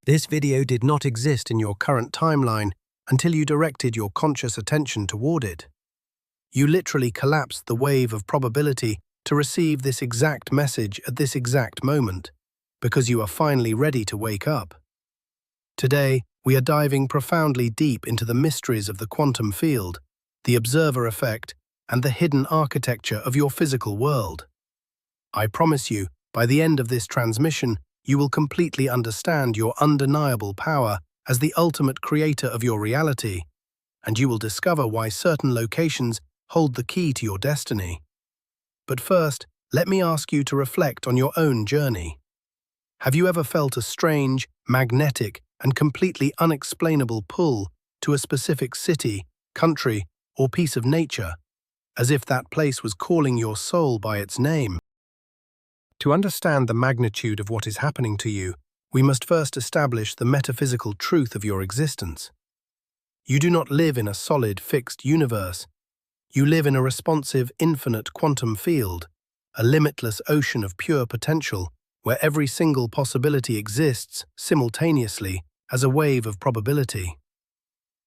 This video did not exist in your current timeline until you directed your conscious attention toward it. You literally collapsed the wave of probability to receive this exact message at this exact moment, because you are finally ready to wake up. Today, we are diving profoundly deep into the mysteries of the quantum field, the observer effect, and the hidden architecture of your physical world. I promise you, by the end of this transmission, you will completely understand your undeniable power as the ultimate creator of your reality, and you will discover why certain locations hold the key to your destiny. But first, let me ask you to reflect on your own journey. Have you ever felt a strange, magnetic, and completely unexplainable pull to a specific city, country, or piece of nature, as if that place was calling your soul by its name? To understand the magnitude of what is happening to you, we must first establish the metaphysical truth of your existence. You do not live in a solid, fixed universe. You live in a responsive, infinite quantum field, a limitless ocean of pure potential, where every single possibility exists simultaneously as a wave of probability.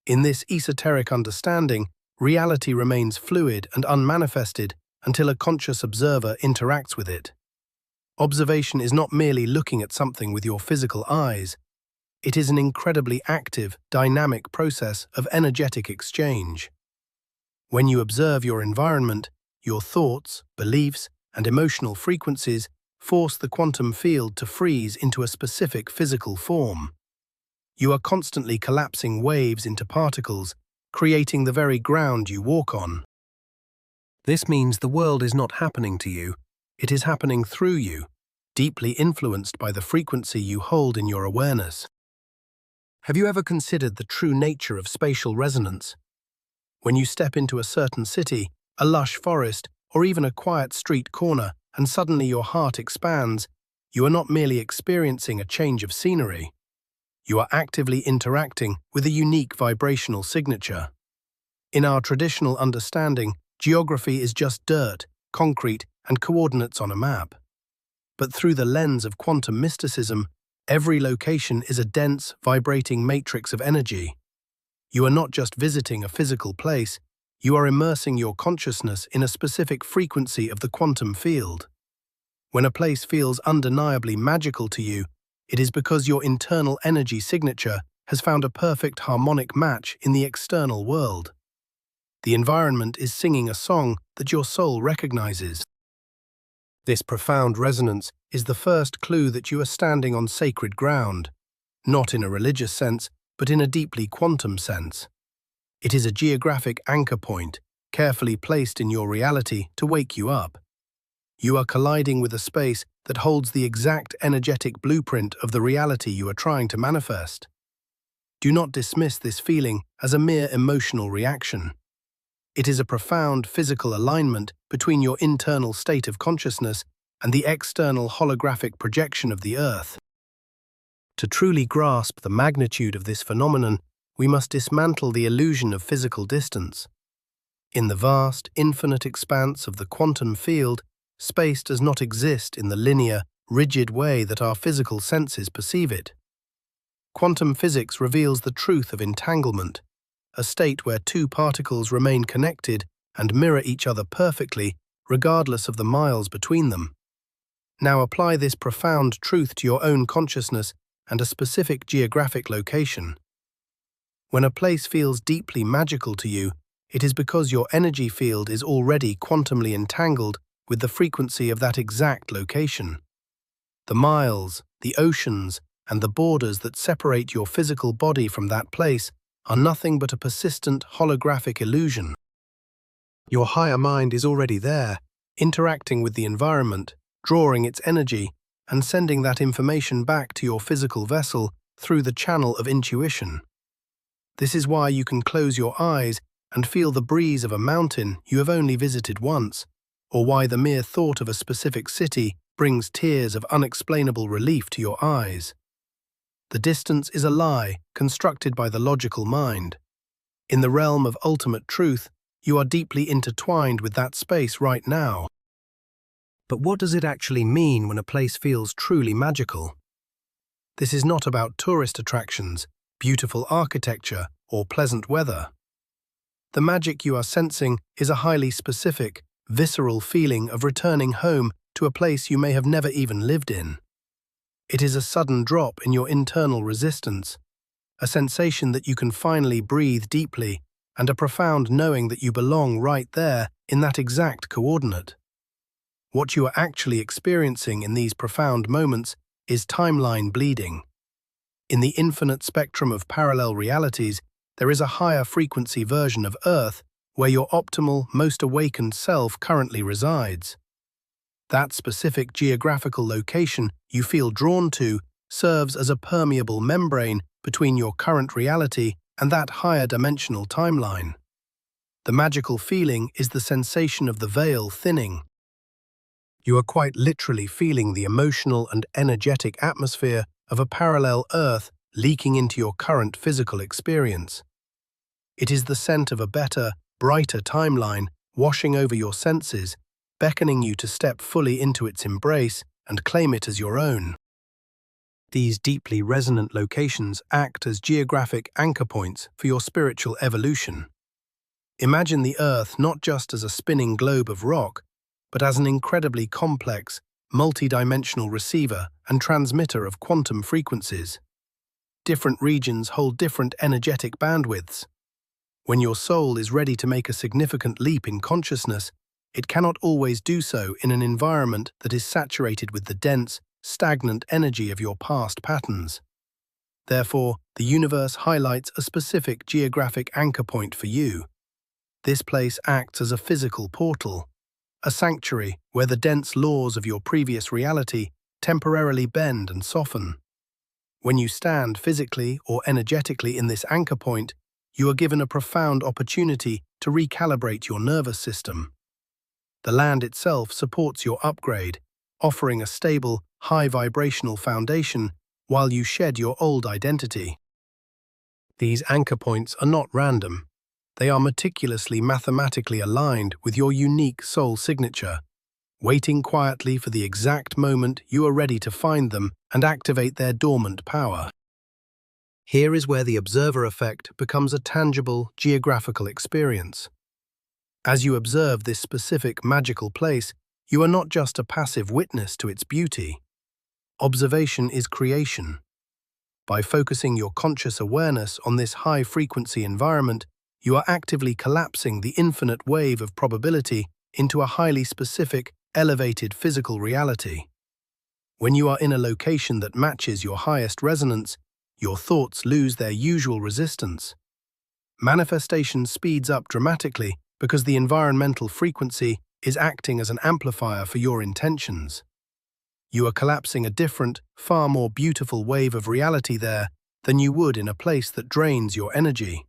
In this esoteric understanding, reality remains fluid and unmanifested until a conscious observer interacts with it. Observation is not merely looking at something with your physical eyes. It is an incredibly active, dynamic process of energetic exchange. When you observe your environment, your thoughts, beliefs, and emotional frequencies force the quantum field to freeze into a specific physical form. You are constantly collapsing waves into particles, creating the very ground you walk on. This means the world is not happening to you. It is happening through you, deeply influenced by the frequency you hold in your awareness. Have you ever considered the true nature of spatial resonance? When you step into a certain city, a lush forest, or even a quiet street corner, and suddenly your heart expands, you are not merely experiencing a change of scenery. You are actively interacting with a unique vibrational signature. In our traditional understanding, geography is just dirt, concrete, and coordinates on a map. But through the lens of quantum mysticism, every location is a dense, vibrating matrix of energy. You are not just visiting a physical place, you are immersing your consciousness in a specific frequency of the quantum field. When a place feels undeniably magical to you, it is because your internal energy signature has found a perfect harmonic match in the external world. The environment is singing a song that your soul recognizes. This profound resonance is the first clue that you are standing on sacred ground, not in a religious sense, but in a deeply quantum sense. It is a geographic anchor point, carefully placed in your reality to wake you up. You are colliding with a space that holds the exact energetic blueprint of the reality you are trying to manifest. Do not dismiss this feeling as a mere emotional reaction. It is a profound physical alignment between your internal state of consciousness and the external holographic projection of the Earth. To truly grasp the magnitude of this phenomenon, we must dismantle the illusion of physical distance. In the vast, infinite expanse of the quantum field, space does not exist in the linear, rigid way that our physical senses perceive it. Quantum physics reveals the truth of entanglement, a state where two particles remain connected and mirror each other perfectly, regardless of the miles between them. Now apply this profound truth to your own consciousness and a specific geographic location. When a place feels deeply magical to you, it is because your energy field is already quantumly entangled with the frequency of that exact location. The miles, the oceans, and the borders that separate your physical body from that place are nothing but a persistent holographic illusion. Your higher mind is already there, interacting with the environment, drawing its energy, and sending that information back to your physical vessel through the channel of intuition. This is why you can close your eyes and feel the breeze of a mountain you have only visited once, or why the mere thought of a specific city brings tears of unexplainable relief to your eyes. The distance is a lie constructed by the logical mind. In the realm of ultimate truth, you are deeply intertwined with that space right now. But what does it actually mean when a place feels truly magical? This is not about tourist attractions, beautiful architecture, or pleasant weather. The magic you are sensing is a highly specific, visceral feeling of returning home to a place you may have never even lived in. It is a sudden drop in your internal resistance, a sensation that you can finally breathe deeply, and a profound knowing that you belong right there in that exact coordinate. What you are actually experiencing in these profound moments is timeline bleeding. In the infinite spectrum of parallel realities, there is a higher frequency version of Earth where your optimal, most awakened self currently resides. That specific geographical location you feel drawn to serves as a permeable membrane between your current reality and that higher dimensional timeline. The magical feeling is the sensation of the veil thinning. You are quite literally feeling the emotional and energetic atmosphere of a parallel Earth leaking into your current physical experience. It is the scent of a better, brighter timeline washing over your senses, beckoning you to step fully into its embrace and claim it as your own. These deeply resonant locations act as geographic anchor points for your spiritual evolution. Imagine the Earth not just as a spinning globe of rock, but as an incredibly complex, multi-dimensional receiver and transmitter of quantum frequencies. Different regions hold different energetic bandwidths. When your soul is ready to make a significant leap in consciousness, it cannot always do so in an environment that is saturated with the dense, stagnant energy of your past patterns. Therefore, the universe highlights a specific geographic anchor point for you. This place acts as a physical portal, a sanctuary where the dense laws of your previous reality temporarily bend and soften. When you stand physically or energetically in this anchor point, you are given a profound opportunity to recalibrate your nervous system. The land itself supports your upgrade, offering a stable, high-vibrational foundation while you shed your old identity. These anchor points are not random. They are meticulously mathematically aligned with your unique soul signature, waiting quietly for the exact moment you are ready to find them and activate their dormant power. Here is where the observer effect becomes a tangible, geographical experience. As you observe this specific magical place, you are not just a passive witness to its beauty. Observation is creation. By focusing your conscious awareness on this high-frequency environment, you are actively collapsing the infinite wave of probability into a highly specific, elevated physical reality. When you are in a location that matches your highest resonance, your thoughts lose their usual resistance. Manifestation speeds up dramatically because the environmental frequency is acting as an amplifier for your intentions. You are collapsing a different, far more beautiful wave of reality there than you would in a place that drains your energy.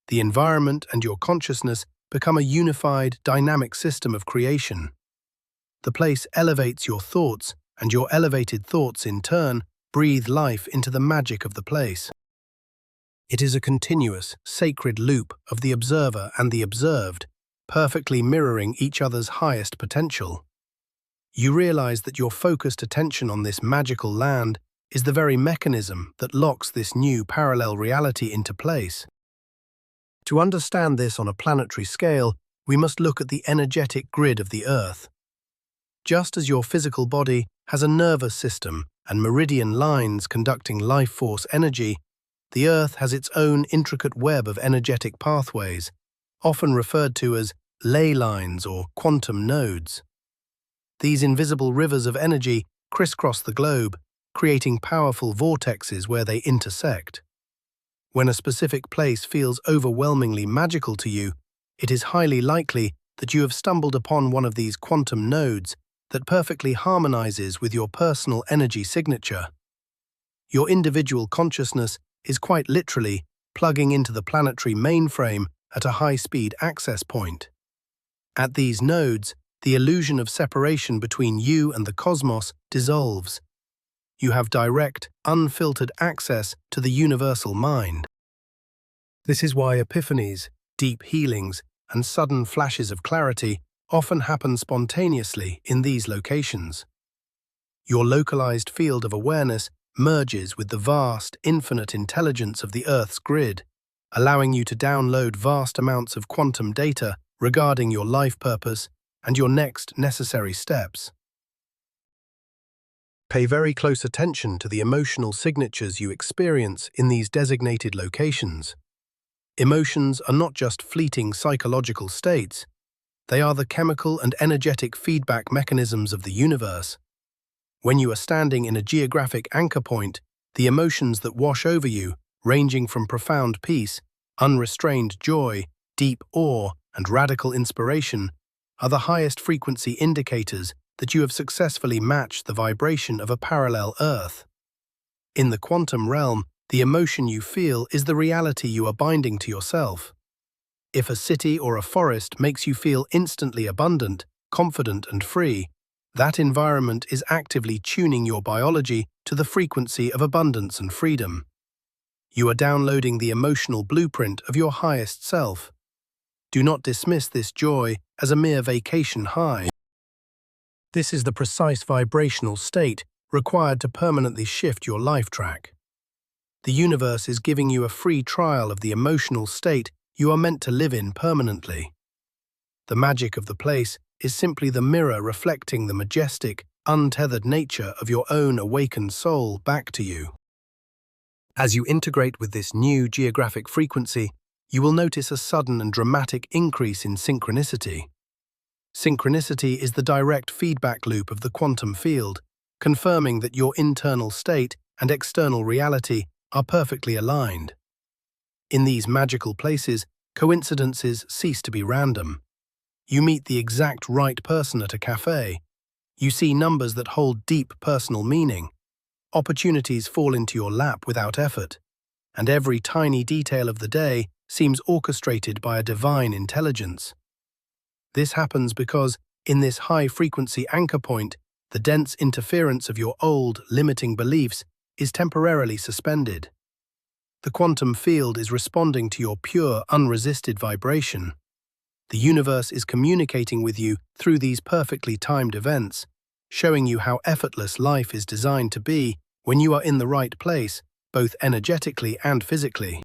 The environment and your consciousness become a unified, dynamic system of creation. The place elevates your thoughts, and your elevated thoughts, in turn, breathe life into the magic of the place. It is a continuous, sacred loop of the observer and the observed, perfectly mirroring each other's highest potential. You realize that your focused attention on this magical land is the very mechanism that locks this new parallel reality into place. To understand this on a planetary scale, we must look at the energetic grid of the Earth. Just as your physical body has a nervous system and meridian lines conducting life force energy, the Earth has its own intricate web of energetic pathways, often referred to as ley lines or quantum nodes. These invisible rivers of energy crisscross the globe, creating powerful vortexes where they intersect. When a specific place feels overwhelmingly magical to you, it is highly likely that you have stumbled upon one of these quantum nodes that perfectly harmonizes with your personal energy signature. Your individual consciousness is quite literally plugging into the planetary mainframe at a high-speed access point. At these nodes, the illusion of separation between you and the cosmos dissolves. You have direct, unfiltered access to the universal mind. This is why epiphanies, deep healings, and sudden flashes of clarity often happen spontaneously in these locations. Your localized field of awareness merges with the vast, infinite intelligence of the Earth's grid, allowing you to download vast amounts of quantum data regarding your life purpose and your next necessary steps. Pay very close attention to the emotional signatures you experience in these designated locations. Emotions are not just fleeting psychological states, they are the chemical and energetic feedback mechanisms of the universe. When you are standing in a geographic anchor point, the emotions that wash over you, ranging from profound peace, unrestrained joy, deep awe, and radical inspiration, are the highest frequency indicators that you have successfully matched the vibration of a parallel Earth. In the quantum realm, the emotion you feel is the reality you are binding to yourself. If a city or a forest makes you feel instantly abundant, confident, and free, that environment is actively tuning your biology to the frequency of abundance and freedom. You are downloading the emotional blueprint of your highest self. Do not dismiss this joy as a mere vacation high. This is the precise vibrational state required to permanently shift your life track. The universe is giving you a free trial of the emotional state you are meant to live in permanently. The magic of the place is simply the mirror reflecting the majestic, untethered nature of your own awakened soul back to you. As you integrate with this new geographic frequency, you will notice a sudden and dramatic increase in synchronicity. Synchronicity is the direct feedback loop of the quantum field, confirming that your internal state and external reality are perfectly aligned. In these magical places, coincidences cease to be random. You meet the exact right person at a cafe. You see numbers that hold deep personal meaning. Opportunities fall into your lap without effort, and every tiny detail of the day seems orchestrated by a divine intelligence. This happens because, in this high-frequency anchor point, the dense interference of your old, limiting beliefs is temporarily suspended. The quantum field is responding to your pure, unresisted vibration. The universe is communicating with you through these perfectly timed events, showing you how effortless life is designed to be when you are in the right place, both energetically and physically.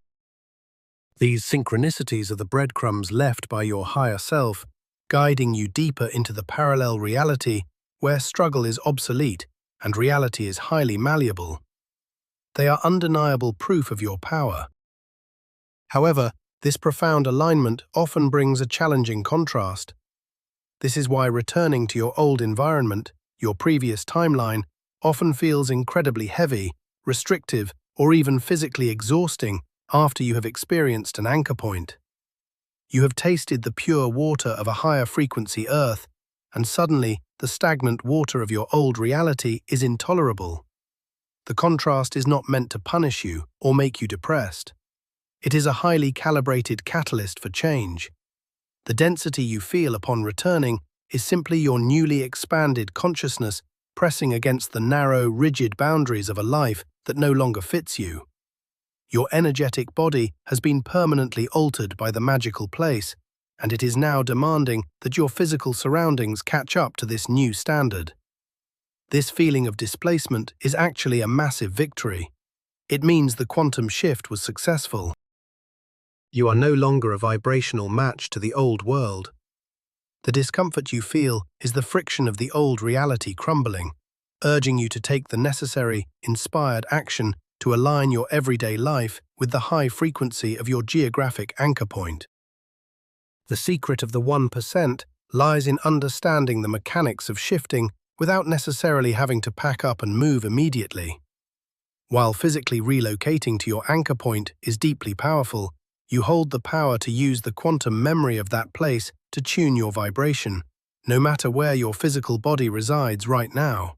These synchronicities are the breadcrumbs left by your higher self, guiding you deeper into the parallel reality where struggle is obsolete and reality is highly malleable. They are undeniable proof of your power. However, this profound alignment often brings a challenging contrast. This is why returning to your old environment, your previous timeline, often feels incredibly heavy, restrictive, or even physically exhausting after you have experienced an anchor point. You have tasted the pure water of a higher frequency Earth, and suddenly the stagnant water of your old reality is intolerable. The contrast is not meant to punish you or make you depressed. It is a highly calibrated catalyst for change. The density you feel upon returning is simply your newly expanded consciousness pressing against the narrow, rigid boundaries of a life that no longer fits you. Your energetic body has been permanently altered by the magical place, and it is now demanding that your physical surroundings catch up to this new standard. This feeling of displacement is actually a massive victory. It means the quantum shift was successful. You are no longer a vibrational match to the old world. The discomfort you feel is the friction of the old reality crumbling, urging you to take the necessary, inspired action to align your everyday life with the high frequency of your geographic anchor point. The secret of the 1% lies in understanding the mechanics of shifting without necessarily having to pack up and move immediately. While physically relocating to your anchor point is deeply powerful, you hold the power to use the quantum memory of that place to tune your vibration, no matter where your physical body resides right now.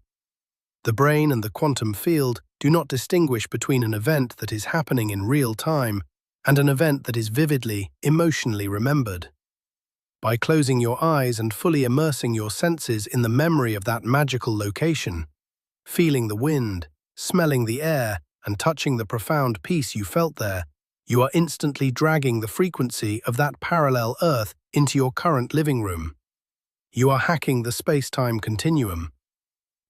The brain and the quantum field do not distinguish between an event that is happening in real time and an event that is vividly, emotionally remembered. By closing your eyes and fully immersing your senses in the memory of that magical location, feeling the wind, smelling the air, and touching the profound peace you felt there, you are instantly dragging the frequency of that parallel Earth into your current living room. You are hacking the space-time continuum.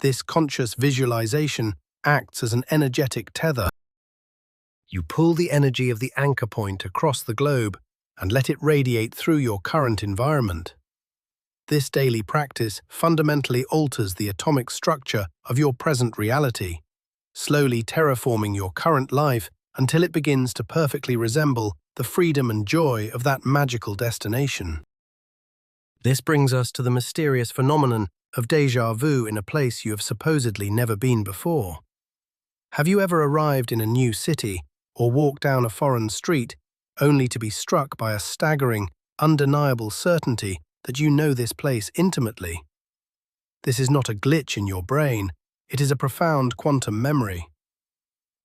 This conscious visualization acts as an energetic tether. You pull the energy of the anchor point across the globe and let it radiate through your current environment. This daily practice fundamentally alters the atomic structure of your present reality, slowly terraforming your current life until it begins to perfectly resemble the freedom and joy of that magical destination. This brings us to the mysterious phenomenon of déjà vu in a place you have supposedly never been before. Have you ever arrived in a new city or walked down a foreign street only to be struck by a staggering, undeniable certainty that you know this place intimately? This is not a glitch in your brain, it is a profound quantum memory.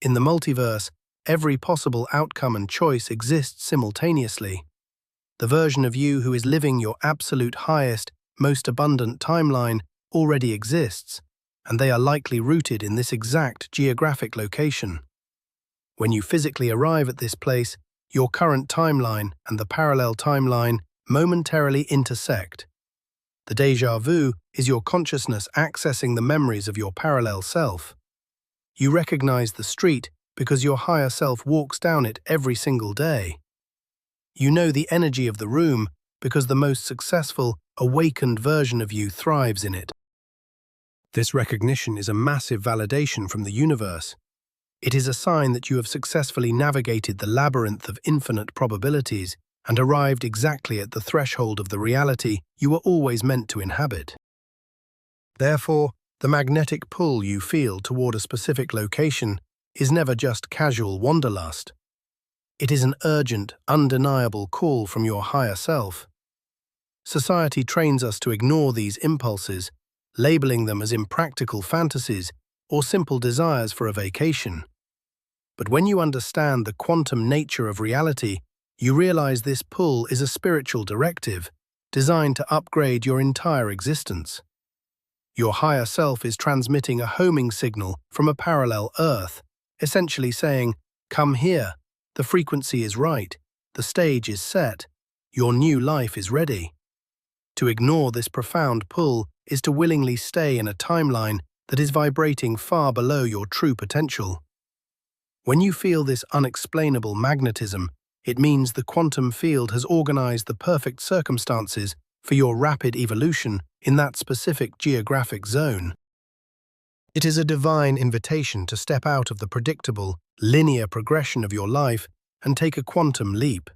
In the multiverse, every possible outcome and choice exists simultaneously. The version of you who is living your absolute highest, most abundant timeline already exists, and they are likely rooted in this exact geographic location. When you physically arrive at this place, your current timeline and the parallel timeline momentarily intersect. The déjà vu is your consciousness accessing the memories of your parallel self. You recognize the street because your higher self walks down it every single day. You know the energy of the room because the most successful, awakened version of you thrives in it. This recognition is a massive validation from the universe. It is a sign that you have successfully navigated the labyrinth of infinite probabilities and arrived exactly at the threshold of the reality you were always meant to inhabit. Therefore, the magnetic pull you feel toward a specific location is never just casual wanderlust. It is an urgent, undeniable call from your higher self. Society trains us to ignore these impulses, labeling them as impractical fantasies or simple desires for a vacation. But when you understand the quantum nature of reality, you realize this pull is a spiritual directive designed to upgrade your entire existence. Your higher self is transmitting a homing signal from a parallel Earth, essentially saying, "Come here, the frequency is right, the stage is set, your new life is ready." To ignore this profound pull is to willingly stay in a timeline that is vibrating far below your true potential. When you feel this unexplainable magnetism, it means the quantum field has organized the perfect circumstances for your rapid evolution in that specific geographic zone. It is a divine invitation to step out of the predictable, linear progression of your life and take a quantum leap.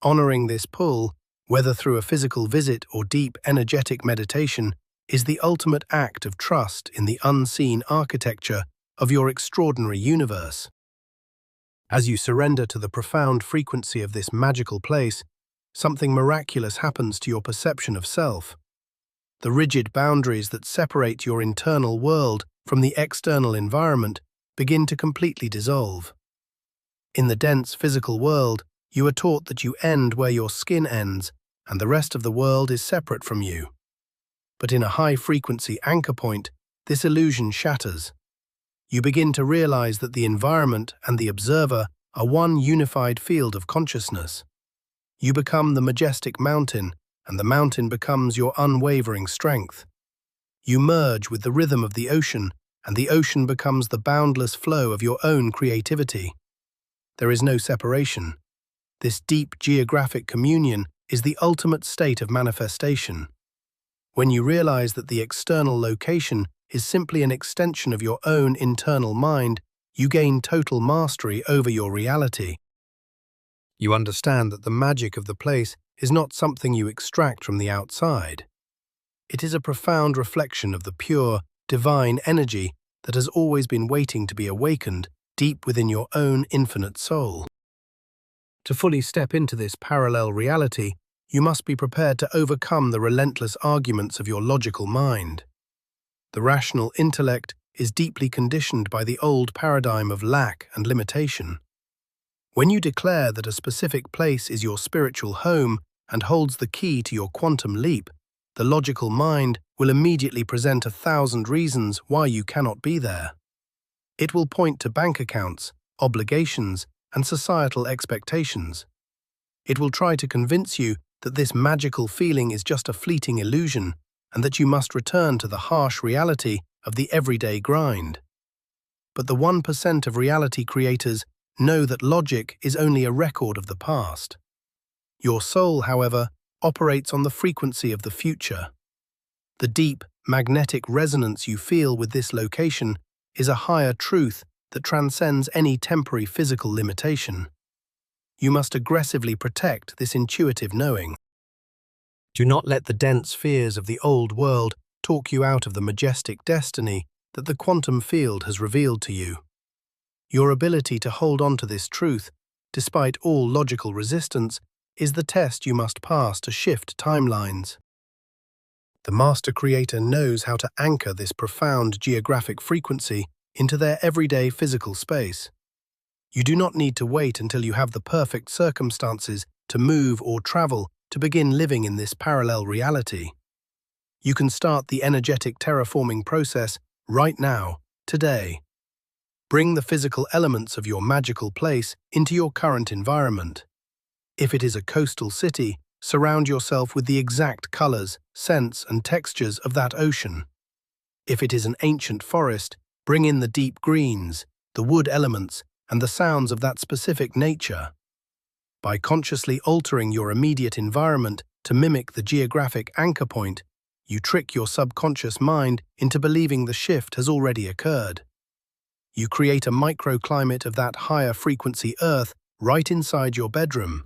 Honoring this pull, whether through a physical visit or deep energetic meditation, is the ultimate act of trust in the unseen architecture of your extraordinary universe. As you surrender to the profound frequency of this magical place, something miraculous happens to your perception of self. The rigid boundaries that separate your internal world from the external environment begin to completely dissolve. In the dense physical world, you are taught that you end where your skin ends and the rest of the world is separate from you. But in a high-frequency anchor point, this illusion shatters. You begin to realize that the environment and the observer are one unified field of consciousness. You become the majestic mountain, and the mountain becomes your unwavering strength. You merge with the rhythm of the ocean, and the ocean becomes the boundless flow of your own creativity. There is no separation. This deep geographic communion is the ultimate state of manifestation. When you realize that the external location is simply an extension of your own internal mind, you gain total mastery over your reality. You understand that the magic of the place is not something you extract from the outside. It is a profound reflection of the pure, divine energy that has always been waiting to be awakened deep within your own infinite soul. To fully step into this parallel reality, you must be prepared to overcome the relentless arguments of your logical mind. The rational intellect is deeply conditioned by the old paradigm of lack and limitation. When you declare that a specific place is your spiritual home and holds the key to your quantum leap, the logical mind will immediately present 1,000 reasons why you cannot be there. It will point to bank accounts, obligations, and societal expectations. It will try to convince you that this magical feeling is just a fleeting illusion and that you must return to the harsh reality of the everyday grind. but the 1% of reality creators know that logic is only a record of the past. Your soul, however, operates on the frequency of the future. The deep, magnetic resonance you feel with this location is a higher truth that transcends any temporary physical limitation. You must aggressively protect this intuitive knowing. Do not let the dense fears of the old world talk you out of the majestic destiny that the quantum field has revealed to you. Your ability to hold on to this truth, despite all logical resistance, is the test you must pass to shift timelines. The master creator knows how to anchor this profound geographic frequency into their everyday physical space. You do not need to wait until you have the perfect circumstances to move or travel to begin living in this parallel reality. You can start the energetic terraforming process right now, today. Bring the physical elements of your magical place into your current environment. If it is a coastal city, surround yourself with the exact colors, scents, and textures of that ocean. If it is an ancient forest, bring in the deep greens, the wood elements, and the sounds of that specific nature. By consciously altering your immediate environment to mimic the geographic anchor point, you trick your subconscious mind into believing the shift has already occurred. You create a microclimate of that higher frequency Earth right inside your bedroom.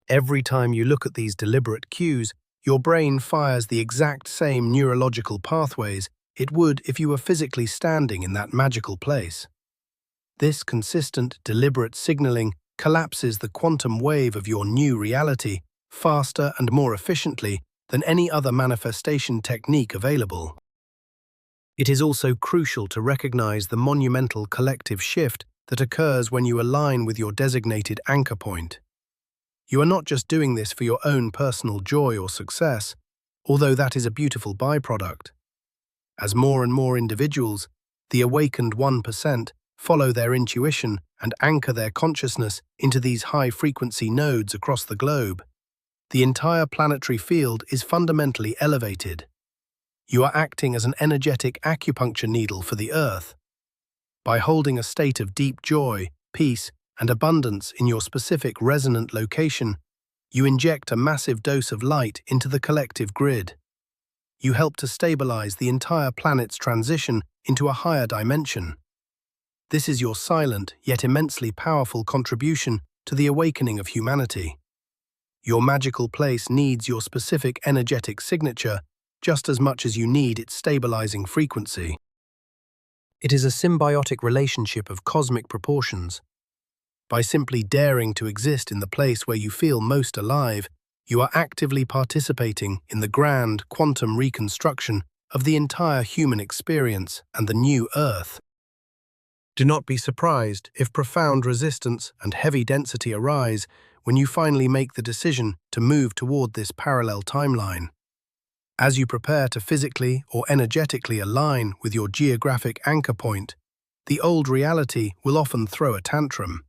Every time you look at these deliberate cues, your brain fires the exact same neurological pathways it would if you were physically standing in that magical place. This consistent, deliberate signaling collapses the quantum wave of your new reality faster and more efficiently than any other manifestation technique available. It is also crucial to recognize the monumental collective shift that occurs when you align with your designated anchor point. You are not just doing this for your own personal joy or success, although that is a beautiful byproduct. As more and more individuals, the awakened 1%, follow their intuition and anchor their consciousness into these high-frequency nodes across the globe, the entire planetary field is fundamentally elevated. You are acting as an energetic acupuncture needle for the Earth. By holding a state of deep joy, peace, and abundance in your specific resonant location, you inject a massive dose of light into the collective grid. You help to stabilize the entire planet's transition into a higher dimension. This is your silent yet immensely powerful contribution to the awakening of humanity. Your magical place needs your specific energetic signature just as much as you need its stabilizing frequency. It is a symbiotic relationship of cosmic proportions. By simply daring to exist in the place where you feel most alive, you are actively participating in the grand quantum reconstruction of the entire human experience and the new Earth. Do not be surprised if profound resistance and heavy density arise when you finally make the decision to move toward this parallel timeline. As you prepare to physically or energetically align with your geographic anchor point, the old reality will often throw a tantrum.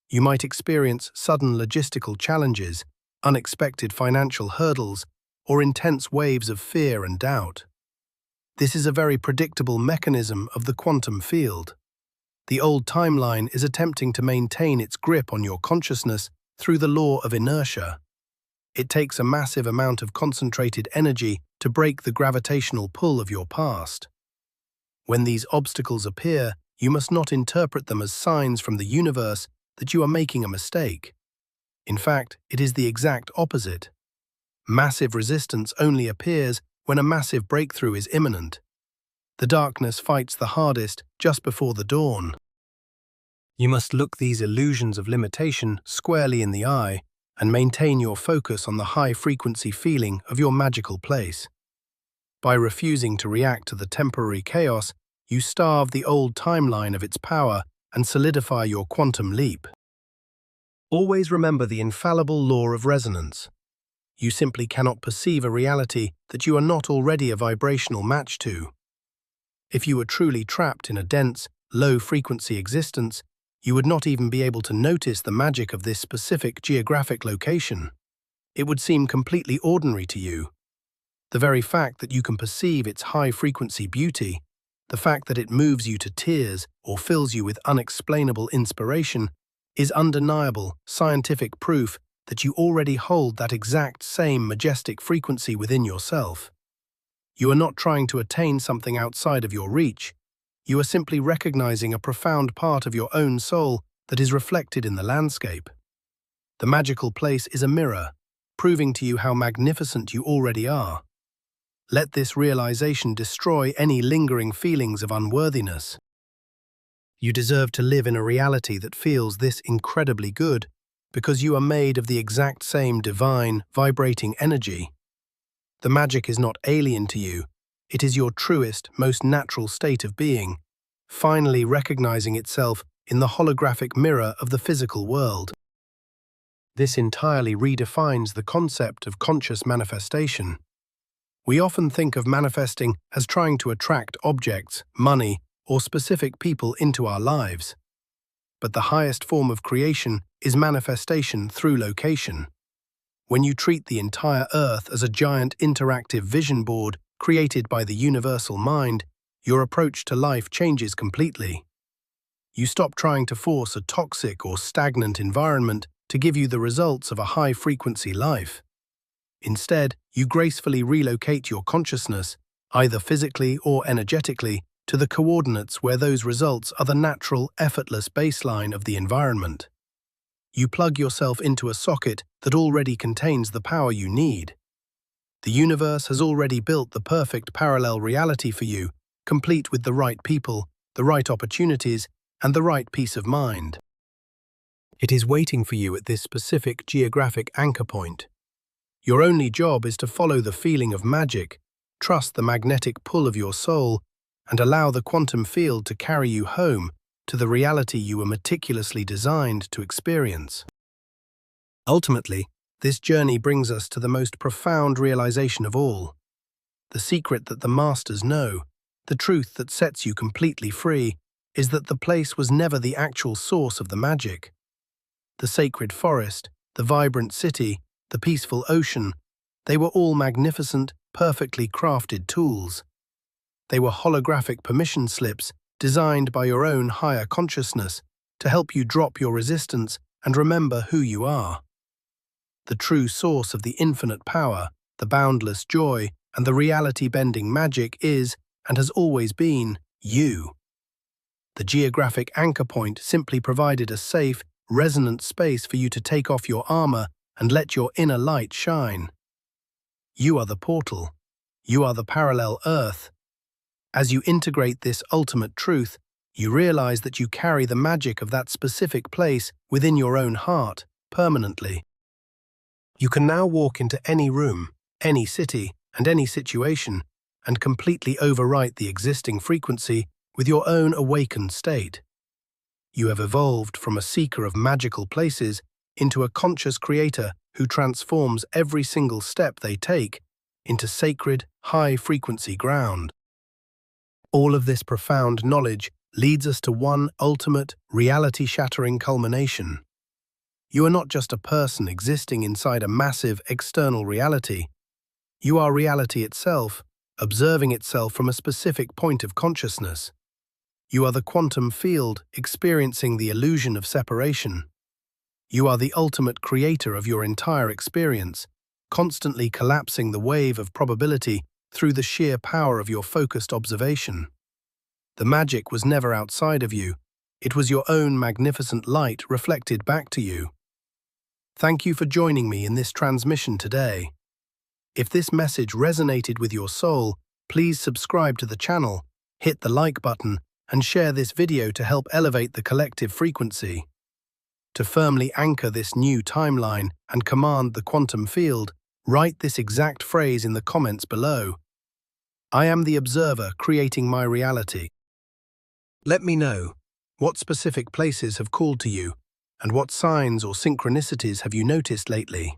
You might experience sudden logistical challenges, unexpected financial hurdles, or intense waves of fear and doubt. This is a very predictable mechanism of the quantum field. The old timeline is attempting to maintain its grip on your consciousness through the law of inertia. It takes a massive amount of concentrated energy to break the gravitational pull of your past. When these obstacles appear, you must not interpret them as signs from the universe that you are making a mistake. In fact, it is the exact opposite. Massive resistance only appears when a massive breakthrough is imminent. The darkness fights the hardest just before the dawn. You must look these illusions of limitation squarely in the eye and maintain your focus on the high-frequency feeling of your magical place. By refusing to react to the temporary chaos, you starve the old timeline of its power and solidify your quantum leap. Always remember the infallible law of resonance. You simply cannot perceive a reality that you are not already a vibrational match to. If you were truly trapped in a dense, low-frequency existence, you would not even be able to notice the magic of this specific geographic location. It would seem completely ordinary to you. The very fact that you can perceive its high-frequency beauty, the fact that it moves you to tears or fills you with unexplainable inspiration, is undeniable scientific proof that you already hold that exact same majestic frequency within yourself. You are not trying to attain something outside of your reach. You are simply recognizing a profound part of your own soul that is reflected in the landscape. The magical place is a mirror, proving to you how magnificent you already are. Let this realization destroy any lingering feelings of unworthiness. You deserve to live in a reality that feels this incredibly good because you are made of the exact same divine, vibrating energy. The magic is not alien to you. It is your truest, most natural state of being, finally recognizing itself in the holographic mirror of the physical world. This entirely redefines the concept of conscious manifestation. We often think of manifesting as trying to attract objects, money, or specific people into our lives. But the highest form of creation is manifestation through location. When you treat the entire Earth as a giant interactive vision board created by the universal mind, your approach to life changes completely. You stop trying to force a toxic or stagnant environment to give you the results of a high-frequency life. Instead, you gracefully relocate your consciousness, either physically or energetically, to the coordinates where those results are the natural, effortless baseline of the environment. You plug yourself into a socket that already contains the power you need. The universe has already built the perfect parallel reality for you, complete with the right people, the right opportunities, and the right peace of mind. It is waiting for you at this specific geographic anchor point. Your only job is to follow the feeling of magic, trust the magnetic pull of your soul, and allow the quantum field to carry you home to the reality you were meticulously designed to experience. Ultimately, this journey brings us to the most profound realization of all. The secret that the masters know, the truth that sets you completely free, is that the place was never the actual source of the magic. The sacred forest, the vibrant city, the peaceful ocean, they were all magnificent, perfectly crafted tools. They were holographic permission slips designed by your own higher consciousness to help you drop your resistance and remember who you are. The true source of the infinite power, the boundless joy, and the reality-bending magic is, and has always been, you. The geographic anchor point simply provided a safe, resonant space for you to take off your armor and let your inner light shine. You are the portal. You are the parallel earth. As you integrate this ultimate truth, you realize that you carry the magic of that specific place within your own heart, permanently. You can now walk into any room, any city, and any situation, and completely overwrite the existing frequency with your own awakened state. You have evolved from a seeker of magical places into a conscious creator who transforms every single step they take into sacred, high-frequency ground. All of this profound knowledge leads us to one ultimate, reality-shattering culmination. You are not just a person existing inside a massive external reality. You are reality itself, observing itself from a specific point of consciousness. You are the quantum field experiencing the illusion of separation. You are the ultimate creator of your entire experience, constantly collapsing the wave of probability through the sheer power of your focused observation. The magic was never outside of you. It was your own magnificent light reflected back to you. Thank you for joining me in this transmission today. If this message resonated with your soul, please subscribe to the channel, hit the like button, and share this video to help elevate the collective frequency. To firmly anchor this new timeline and command the quantum field, write this exact phrase in the comments below. I am the observer creating my reality. Let me know, what specific places have called to you, and what signs or synchronicities have you noticed lately?